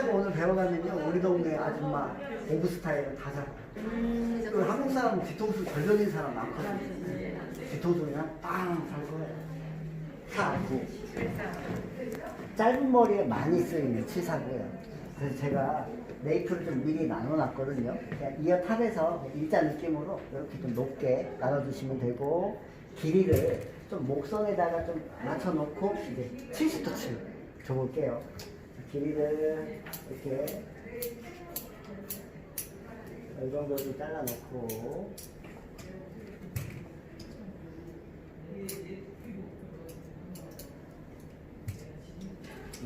치자고 오늘 배워가면요 우리 동네 아줌마 오브 스타일을 다 잡아. 그리고 한국 사람은 뒤통수 절벽인 사람 많거든요. 뒤통수 그냥 빵살 거예요. 4, 9. 짧은 머리에 많이 쓰이는 치사고요. 그래서 제가 네이프를 좀 미리 나눠놨거든요. 그냥 이어 탑에서 일자 느낌으로 이렇게 좀 높게 나눠주시면 되고, 길이를 좀 목선에다가 좀 맞춰놓고 이제 70도치 줘볼게요. 길이를 이렇게 이 정도 좀 잘라놓고,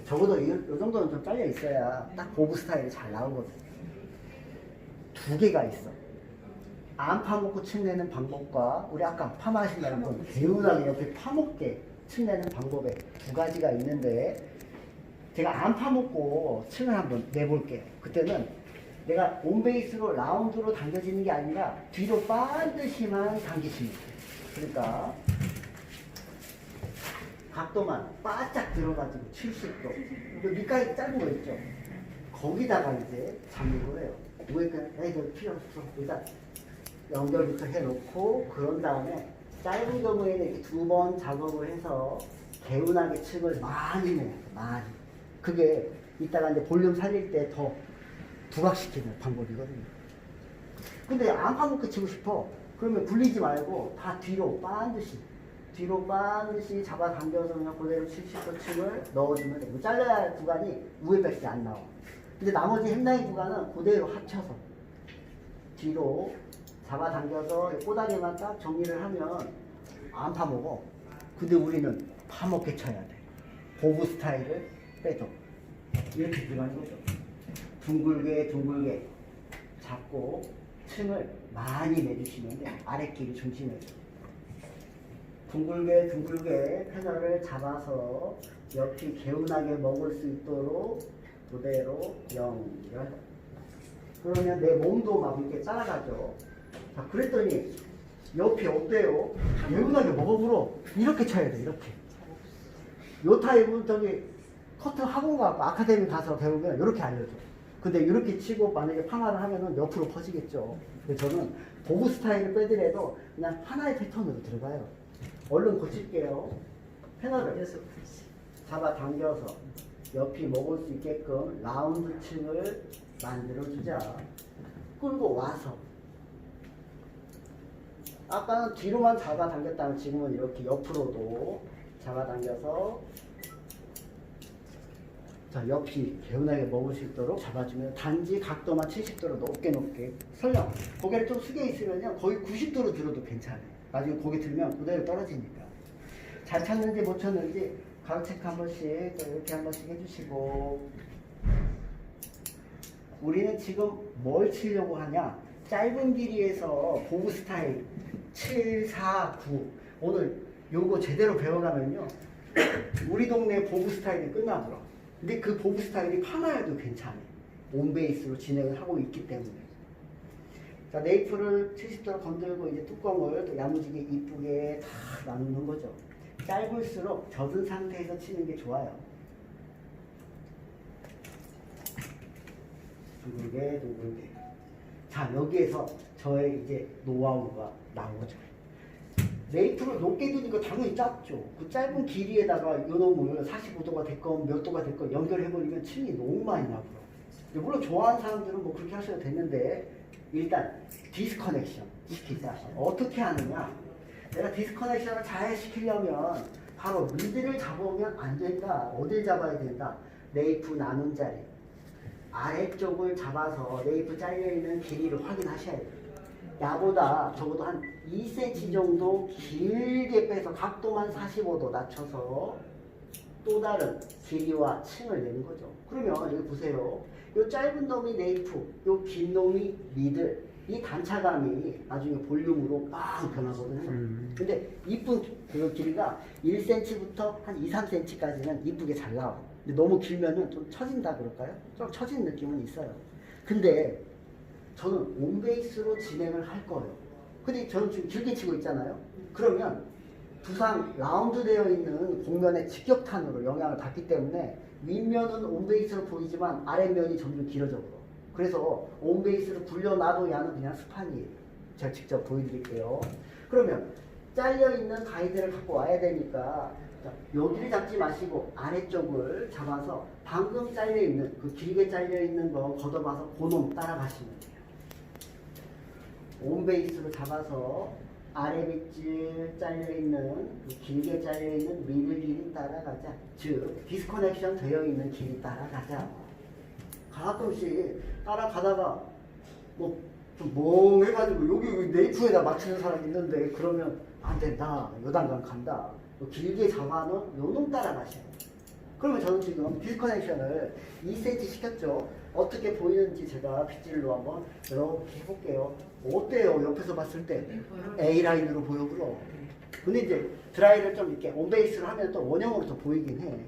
적어도 이 정도는 좀 잘려 있어야 딱 보부 스타일이 잘 나오거든. 두 개가 있어. 안 파먹고 층내는 방법과 우리 아까 파마하신다는 분 개운하게 옆에 파먹게 층내는 방법에 두 가지가 있는데, 제가 안 파먹고 층을 한번 내볼게요. 그때는 내가 온베이스로 라운드로 당겨지는 게 아니라 뒤로 반드시만 당기시면 돼요. 그러니까 각도만 바짝 들어가지고 70도. 그 밑가지 짧은 거 있죠? 거기다가 이제 잡는 거예요. 위에까지 애들 필요 없어. 일단 연결부터 해놓고, 그런 다음에 짧은 경우에는 이렇게 두 번 작업을 해서 개운하게 층을 많이 내요. 많이. 그게 이따가 이제 볼륨 살릴 때 더 부각시키는 방법이거든요. 근데 안 파먹게 치고 싶어. 그러면 굴리지 말고 다 뒤로 반드시 잡아당겨서 그냥 그대로 70도 층을 넣어주면 돼요. 잘라야 할 구간이 위에 백이 안 나와. 근데 나머지 햄라인 구간은 그대로 합쳐서 뒤로 잡아당겨서 꼬다리만 딱 정리를 하면 안 파먹어. 근데 우리는 파먹게 쳐야 돼. 보부 스타일을 빼도 이렇게 들어가는 거죠. 둥글게 잡고 층을 많이 내주시면 돼. 아랫길이 중심에서 둥글게 패널을 잡아서 옆이 개운하게 먹을 수 있도록 그대로 연결. 그러면 내 몸도 막 이렇게 따라가죠. 자, 그랬더니 옆이 어때요? 개운하게 먹어보러 이렇게 쳐야 돼. 이렇게. 요 타입은 저기 커트 학원 가고 아카데미 가서 배우면 이렇게 알려줘. 근데 이렇게 치고 만약에 파마를 하면은 옆으로 퍼지겠죠. 그래서 저는 보부 스타일을 빼더라도 그냥 하나의 패턴으로 들어가요. 얼른 고칠게요. 패널을 잡아당겨서 옆이 먹을 수 있게끔 라운드 층을 만들어주자. 끌고 와서, 아까는 뒤로만 잡아당겼다면 지금은 이렇게 옆으로도 잡아당겨서, 자, 옆이 개운하게 먹을 수 있도록 잡아주면, 단지 각도만 70도로 높게 설령 고개를 좀 숙여 있으면요 거의 90도로 들어도 괜찮아요. 나중에 고개 들면 그대로 떨어지니까. 잘 찼는지 못 찼는지 가로 체크 한 번씩 이렇게 한 번씩 해주시고. 우리는 지금 뭘 치려고 하냐? 짧은 길이에서 보부 스타일 7, 4, 9 오늘 요거 제대로 배워가면요 우리 동네 보부 스타일이 끝나더라. 근데 그 보부 스타일이 파마해도 괜찮아요. 온베이스로 진행을 하고 있기 때문에. 자, 네이프를 70도로 건들고 이제 뚜껑을 또 야무지게 이쁘게 다 나누는 거죠. 짧을수록 젖은 상태에서 치는 게 좋아요. 둥글게. 자, 여기에서 저의 이제 노하우가 나오죠. 네이프를 높게 두니까 당연히 짧죠. 그 짧은 길이에다가 요놈을 45도가 됐건 몇 도가 됐건 연결해버리면 층이 너무 많이 나고요. 물론 좋아하는 사람들은 뭐 그렇게 하셔도 되는데, 일단 디스커넥션 시키자. 어떻게 하느냐? 내가 디스커넥션을 잘 시키려면 바로 미드를 잡으면 안 된다. 어딜 잡아야 된다? 네이프 나눈 자리 아래쪽을 잡아서 네이프 잘려있는 길이를 확인하셔야 돼요. 나보다 적어도 한 2cm 정도 길게 빼서 각도만 45도 낮춰서 또 다른 길이와 층을 내는 거죠. 그러면 여기 보세요. 요 짧은 놈이 네이프, 요 긴 놈이 미들. 이 단차감이 나중에 볼륨으로 빵 변하거든요. 근데 이쁜 그 길이가 1cm부터 한 2, 3cm까지는 이쁘게 잘 나와. 근데 너무 길면은 좀 처진다 그럴까요? 좀 처진 느낌은 있어요. 근데 저는 온베이스로 진행을 할 거예요. 근데 저는 지금 길게 치고 있잖아요. 그러면 두상 라운드 되어 있는 공면의 직격탄으로 영향을 받기 때문에 윗면은 온베이스로 보이지만 아랫면이 점점 길어져 버려. 그래서 온베이스를 굴려놔도 야는 그냥 스판이에요. 제가 직접 보여드릴게요. 그러면 잘려있는 가이드를 갖고 와야 되니까 여기를 잡지 마시고 아래쪽을 잡아서 방금 잘려있는 그 길게 잘려있는 거 걷어봐서 그놈 따라가시면 돼요. 온베이스로 잡아서 아래 밑줄 잘려있는 그 길게 잘려있는 미들 길이 따라가자. 즉 디스커넥션 되어있는 길이 따라가자. 가끔씩 따라가다가 뭐 좀 멍해가지고 여기 네이프에다 맞추는 사람 있는데 그러면 안 된다. 요 단간 간다. 길게 잡아놓은 요놈 따라가셔야 돼요. 그러면 저는 지금 디스커넥션을 2cm 시켰죠. 어떻게 보이는지 제가 빗질로 한번 이렇게 해볼게요. 어때요? 옆에서 봤을 때 A라인으로 보여 그럼. 근데 이제 드라이를 좀 이렇게 온베이스로 하면 또 원형으로 더 보이긴 해.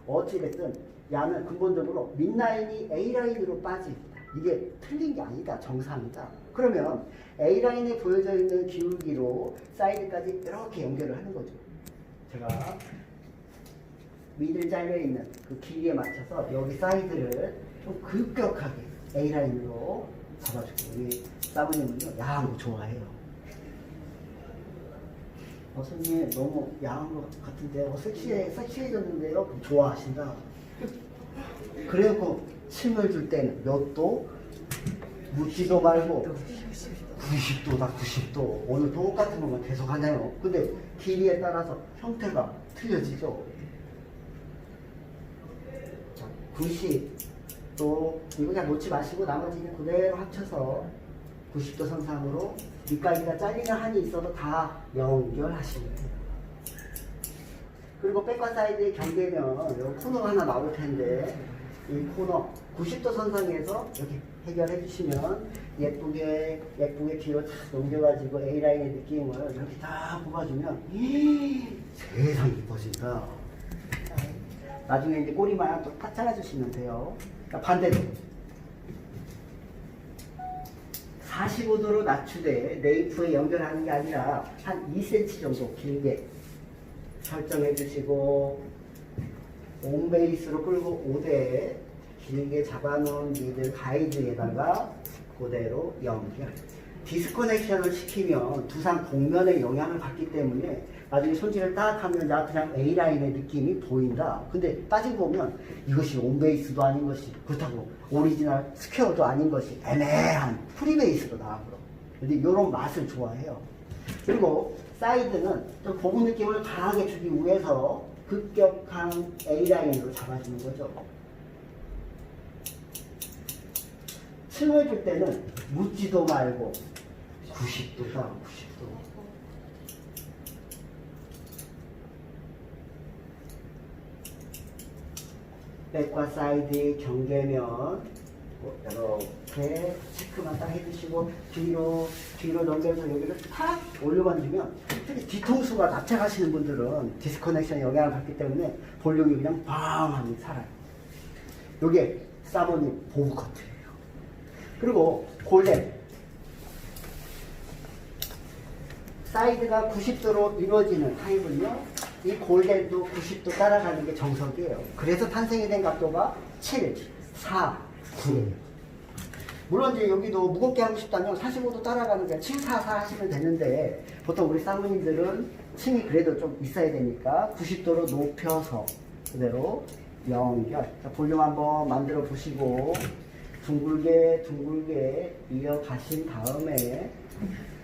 어찌됐든 야는 근본적으로 밑라인이 A라인으로 빠집니다. 이게 틀린 게 아니다. 정상이다. 그러면 A라인에 보여져 있는 기울기로 사이드까지 이렇게 연결을 하는 거죠. 제가 미들 잘려있는 그 길이에 맞춰서 여기 사이드를 좀 급격하게 A라인으로 잡아줄게요. 우리 사부님은요 야한 거 좋아해요. 선생님 너무 야한 거 같은데요. 섹시해졌는데요. 그럼 좋아하신다. 그래갖고 침을 줄 때는 몇 도? 묻지도 말고 90도다 90도. 오늘 똑같은 것만 계속 하네요. 근데 길이에 따라서 형태가 틀려지죠. 90도 이거 그냥 놓지 마시고 나머지는 그대로 합쳐서 90도 선상으로 밑가기가 잘리는 한이 있어도 다 연결하시면 돼요. 그리고 백과 사이드의 경계면 여기 코너가 하나 나올 텐데 이 코너 90도 선상에서 이렇게 해결해 주시면 예쁘게 뒤로 탁 넘겨가지고 A라인의 느낌을 이렇게 딱 뽑아주면 세상이 이뻐진다. 나중에 이제 꼬리만 또 딱 잘라주시면 돼요. 그러니까 반대로 45도로 낮추되 네이프에 연결하는 게 아니라 한 2cm 정도 길게 설정해 주시고 온베이스로 끌고 5대 길게 잡아놓은 미들 가이드에다가 그대로 연결. 디스커넥션을 시키면 두상 곡면에 영향을 받기 때문에 나중에 손질을 딱 하면 나 그냥 A라인의 느낌이 보인다. 근데 따지고 보면 이것이 온베이스도 아닌 것이 그렇다고 오리지널 스퀘어도 아닌 것이 애매한 프리베이스로 나와버려. 근데 이런 맛을 좋아해요. 그리고 사이드는 좀 고급 느낌을 강하게 주기 위해서 급격한 A라인으로 잡아주는 거죠. 층을 줄 때는 묻지도 말고 90도다 90도. 백과 사이드의 경계면 이렇게 체크만 딱 해주시고 뒤로 넘겨서 여기를 탁 올려만지면 특히 뒤통수가 납작하시는 분들은 디스커넥션 영향을 받기 때문에 볼륨이 그냥 방하게 살아요. 이게 사모님 보브 커트예요. 그리고 골덴 사이드가 90도로 이루어지는 타입은요 이 골덴도 90도 따라가는 게 정석이에요. 그래서 탄생이 된 각도가 7, 4, 9예요. 물론 이제 여기도 무겁게 하고 싶다면 45도 따라가는 게 7, 4, 4 하시면 되는데 보통 우리 사모님들은 층이 그래도 좀 있어야 되니까 90도로 높여서 그대로 연결. 자, 볼륨 한번 만들어 보시고 둥글게 이어가신 다음에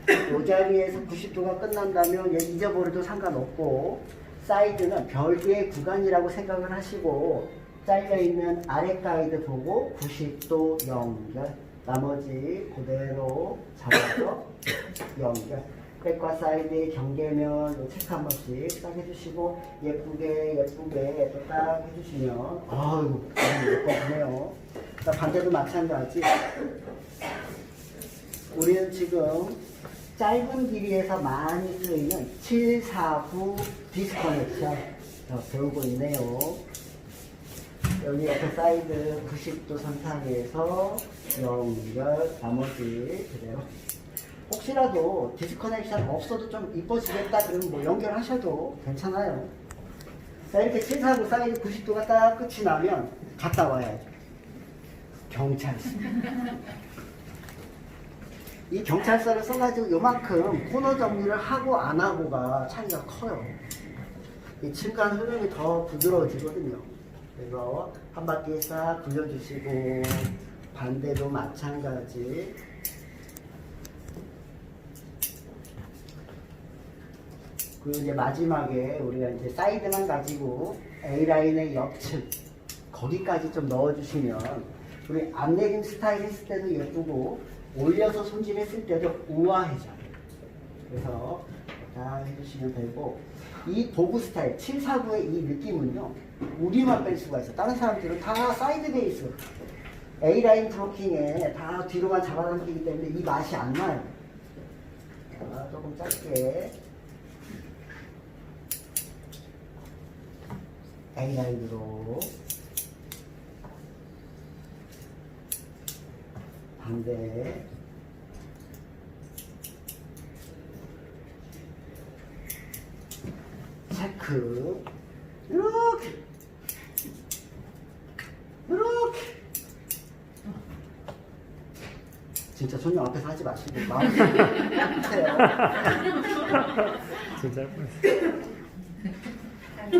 이 자리에서 90도가 끝난다면 얘 잊어버려도 상관없고 사이드는 별개의 구간이라고 생각을 하시고 잘려있는 아래 가이드 보고 90도 연결. 나머지 그대로 잡아서 연결. 백과 사이드의 경계면 체크 한 번씩 딱 해주시고 예쁘게 또 딱 해주시면 아유 예뻐지네요. 반대도 마찬가지. 우리는 지금 짧은 길이에서 많이 쓰이는 7, 4, 9 디스커넥션 배우고 있네요. 여기 옆에 사이드 90도 선상에서 연결, 나머지 그대로. 혹시라도 디스커넥션 없어도 좀 이뻐지겠다 그러면 뭐 연결하셔도 괜찮아요. 자, 이렇게 749 사이즈 90도가 딱 끝이 나면 갔다 와야죠. 경찰서. 이 경찰서를 써가지고 요만큼 코너 정리를 하고 안 하고가 차이가 커요. 이 층간 흐름이 더 부드러워지거든요. 그래서 한 바퀴 싹 굴려주시고 반대도 마찬가지. 그리고 이제 마지막에 우리가 이제 사이드만 가지고 A라인의 옆층 거기까지 좀 넣어주시면 우리 앞내림 스타일 했을 때도 예쁘고 올려서 손질했을 때도 우아해져요. 그래서 다 해주시면 되고 이 도구 스타일 749의 이 느낌은요 우리만 뺄 수가 있어요. 다른 사람들은 다 사이드 베이스 A라인 브로킹에 다 뒤로만 잡아당기기 때문에 이 맛이 안 나요. 자, 조금 짧게 A라인으로 반대 체크 이렇게 진짜 손님 앞에서 하지 마시고 마음으로 해요. 진짜 예뻤어.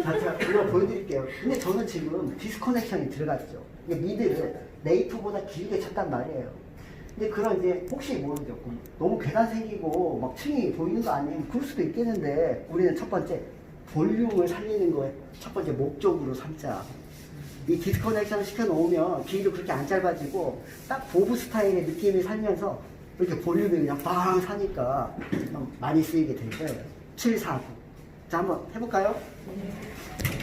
자, 제가 이거 보여드릴게요. 근데 저는 지금 디스커넥션이 들어갔죠. 이게 미드를 네이프보다 길게 쳤단 말이에요. 근데 그런 이제 혹시 모르죠. 너무 계단 생기고 막 층이 보이는 거 아니에요? 그럴 수도 있겠는데 우리는 첫 번째 볼륨을 살리는 거에 첫 번째 목적으로 삼자. 이 디스커넥션을 시켜놓으면 길이도 그렇게 안 짧아지고 딱 보브 스타일의 느낌이 살면서 이렇게 볼륨이 그냥 빵 사니까 많이 쓰이게 될 거예요. 749. 자, 한번 해볼까요? 네.